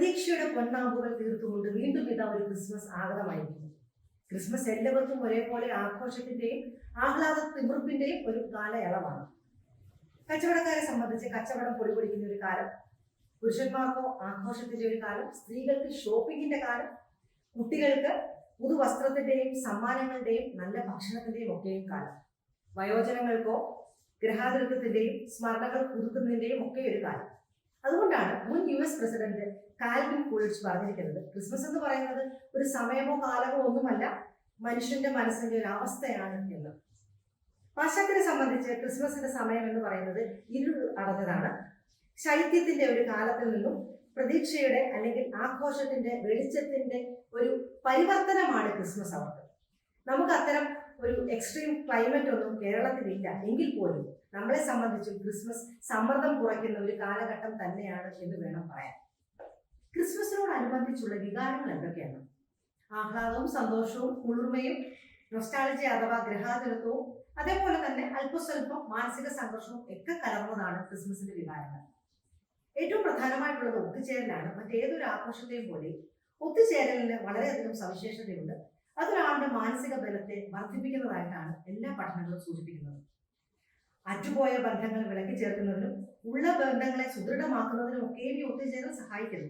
പ്രതീക്ഷയുടെ പൊന്നാമ്പുകൾ തീർത്തുകൊണ്ട് വീണ്ടും ഇതാ ഒരു ക്രിസ്മസ് ആഗതമായിരിക്കുന്നു. ക്രിസ്മസ് എല്ലാവർക്കും ഒരേപോലെ ആഘോഷത്തിന്റെയും ആഹ്ലാദ തിമിർപ്പിന്റെയും ഒരു കാലയളവാണ്. കച്ചവടക്കാരെ സംബന്ധിച്ച് കച്ചവടം പൊടിപൊടിക്കുന്ന ഒരു കാലം, പുരുഷന്മാർക്കോ ആഘോഷത്തിന്റെ ഒരു കാലം, സ്ത്രീകൾക്ക് ഷോപ്പിങ്ങിന്റെ കാലം, കുട്ടികൾക്ക് പുതുവസ്ത്രത്തിന്റെയും സമ്മാനങ്ങളുടെയും നല്ല ഭക്ഷണത്തിന്റെയും ഒക്കെയും കാലം, വയോജനങ്ങൾക്കോ ഗ്രഹാതിരത്വത്തിന്റെയും സ്മരണകൾ പുതുക്കുന്നതിന്റെയും ഒക്കെ ഒരു കാലം. അതുകൊണ്ടാണ് മുൻ US പ്രസിഡന്റ് കാൽവിൻ കൂളിഡ്ജ് പറഞ്ഞിരിക്കുന്നത്, ക്രിസ്മസ് എന്ന് പറയുന്നത് ഒരു സമയമോ കാലമോ ഒന്നുമല്ല, മനുഷ്യന്റെ മനസ്സിന്റെ ഒരു അവസ്ഥയാണ് എന്ന്. പാശ്ചാത്യരെ സംബന്ധിച്ച് ക്രിസ്മസിന്റെ സമയം എന്ന് പറയുന്നത് ഇരുൾ അടഞ്ഞതാണ്. ശൈത്യത്തിന്റെ ഒരു കാലത്തിൽ നിന്നും പ്രതീക്ഷയുടെ അല്ലെങ്കിൽ ആഘോഷത്തിന്റെ വെളിച്ചത്തിന്റെ ഒരു പരിവർത്തനമാണ് ക്രിസ്മസ് അവർക്ക്. നമുക്ക് അത്തരം ഒരു എക്സ്ട്രീം ക്ലൈമറ്റ് ഒന്നും കേരളത്തിലില്ല എങ്കിൽ പോലും നമ്മളെ സംബന്ധിച്ചും ക്രിസ്മസ് സമ്മർദ്ദം കുറയ്ക്കുന്ന ഒരു കാലഘട്ടം തന്നെയാണ് എന്ന് വേണം പറയാൻ. ക്രിസ്മസിനോടനുബന്ധിച്ചുള്ള വികാരങ്ങൾ എന്തൊക്കെയാണ്? ആഹ്ലാദവും സന്തോഷവും കുളിർമയും നൊസ്റ്റാൾജിയ അഥവാ ഗ്രഹാതുരത്വവും അതേപോലെ തന്നെ അല്പസ്വല്പം മാനസിക സംഘർഷവും ഒക്കെ കലർന്നതാണ് ക്രിസ്മസിന്റെ വികാരങ്ങൾ. ഏറ്റവും പ്രധാനമായിട്ടുള്ളത് ഒത്തുചേരലാണ്. മറ്റേതൊരു ആഘോഷത്തെയും പോലെ ഒത്തുചേരലിന് വളരെയധികം സവിശേഷതയുണ്ട്. അതൊരാളുടെ മാനസിക ബലത്തെ വർദ്ധിപ്പിക്കുന്നതായിട്ടാണ് എല്ലാ പഠനങ്ങളും സൂചിപ്പിക്കുന്നത്. അറ്റുപോയ ബന്ധങ്ങൾ വിളക്കി ചേർക്കുന്നതിനും ഉള്ള ബന്ധങ്ങളെ സുദൃഢമാക്കുന്നതിനും ഒക്കെയും ഈ ഒത്തുചേരൽ സഹായിക്കുന്നു.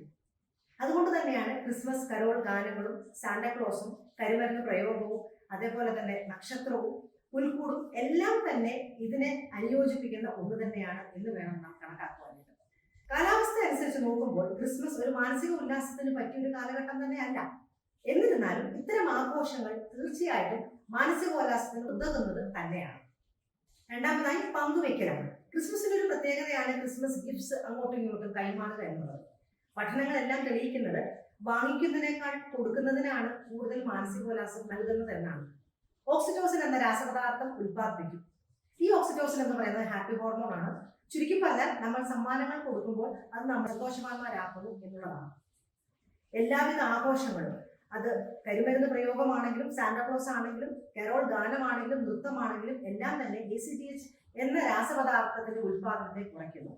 അതുകൊണ്ട് തന്നെയാണ് ക്രിസ്മസ് കരോൾ ഗാനങ്ങളും സാന്റാക്ലോസും കരിമരുന്ന് പ്രയോഗവും അതേപോലെ തന്നെ നക്ഷത്രവും പുൽക്കൂടും എല്ലാം തന്നെ ഇതിനെ അനുയോജിപ്പിക്കുന്ന ഒന്ന് തന്നെയാണ് എന്ന് വേണം നാം കണക്കാക്കുവാനായിട്ട്. കാലാവസ്ഥ അനുസരിച്ച് നോക്കുമ്പോൾ ക്രിസ്മസ് ഒരു മാനസിക ഉല്ലാസത്തിന് പറ്റിയൊരു കാലഘട്ടം തന്നെയല്ല. എന്നിരുന്നാലും ഇത്തരം ആഘോഷങ്ങൾ തീർച്ചയായിട്ടും മാനസികോല്ലാസത്തിന് ഉതകുന്നത് തന്നെയാണ്. രണ്ടാമതായി പങ്കുവെക്കലാണ്. ക്രിസ്മസിന്റെ ഒരു പ്രത്യേകതയാണ് ക്രിസ്മസ് ഗിഫ്റ്റ്സ് അങ്ങോട്ടും ഇങ്ങോട്ടും കൈമാറുക എന്നുള്ളത്. പഠനങ്ങളെല്ലാം തെളിയിക്കുന്നത് വാങ്ങിക്കുന്നതിനേക്കാൾ കൊടുക്കുന്നതിനാണ് കൂടുതൽ മാനസികോല്ലാസം നൽകുന്നത് എന്നാണ്. ഓക്സിറ്റോസിൻ എന്ന രാസപദാർത്ഥം ഉൽപ്പാദിപ്പിക്കും. ഈ ഓക്സിറ്റോസിൻ എന്ന് പറയുന്നത് ഹാപ്പി ഹോർമോൺ ആണ്. ചുരുക്കി പറഞ്ഞാൽ നമ്മൾ സമ്മാനങ്ങൾ കൊടുക്കുമ്പോൾ അത് നമ്മൾ സന്തോഷവാന്മാരാക്കുന്നു എന്നുള്ളതാണ്. എല്ലാവിധ ആഘോഷങ്ങളും, അത് കരിമരുന്ന് പ്രയോഗമാണെങ്കിലും സാന്റാക്ലോസ് ആണെങ്കിലും കരോൾ ഗാനമാണെങ്കിലും നൃത്തമാണെങ്കിലും എല്ലാം തന്നെ ACTH എന്ന രാസപദാർത്ഥത്തിന്റെ ഉൽപാദനത്തെ കുറയ്ക്കുന്നു.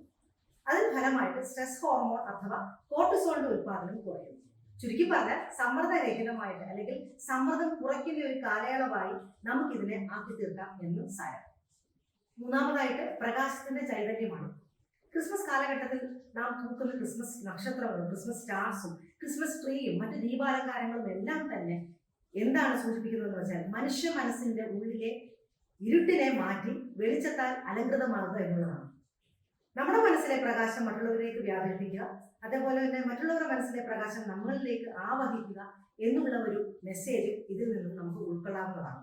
അതിന് ഫലമായിട്ട് സ്ട്രെസ് ഹോർമോൺ അഥവാ കോർട്ടിസോളിന്റെ ഉൽപാദനം കുറയുന്നു. ചുരുക്കി പറഞ്ഞാൽ സമ്മർദ്ദരഹിതമായിട്ട് അല്ലെങ്കിൽ സമ്മർദ്ദം കുറയ്ക്കുന്ന ഒരു കാലയളവായി നമുക്കിതിനെ ആക്കി തീർക്കാം എന്ന് സാരം. മൂന്നാമതായിട്ട് പ്രകാശത്തിന്റെ ചൈതന്യമാണ്. ക്രിസ്മസ് കാലഘട്ടത്തിൽ നാം തൂക്കുന്ന ക്രിസ്മസ് നക്ഷത്രങ്ങളും ക്രിസ്മസ് സ്റ്റാർസും ക്രിസ്മസ് ട്രീയും മറ്റ് ദീപാലങ്കാരങ്ങളും എല്ലാം തന്നെ എന്താണ് സൂചിപ്പിക്കുന്നതെന്ന് വെച്ചാൽ മനുഷ്യ മനസ്സിന്റെ ഉള്ളിലെ ഇരുട്ടിനെ മാറ്റി വെളിച്ചത്താൽ അലങ്കൃതമാകുക എന്നുള്ളതാണ്. നമ്മുടെ മനസ്സിലെ പ്രകാശം മറ്റുള്ളവരിലേക്ക് വ്യാപരിപ്പിക്കുക, അതേപോലെ തന്നെ മറ്റുള്ളവരുടെ മനസ്സിലെ പ്രകാശം നമ്മളിലേക്ക് ആവഹിക്കുക എന്നുള്ള ഒരു മെസ്സേജ് ഇതിൽ നിന്നും നമുക്ക് ഉൾക്കൊള്ളാവുന്നതാണ്.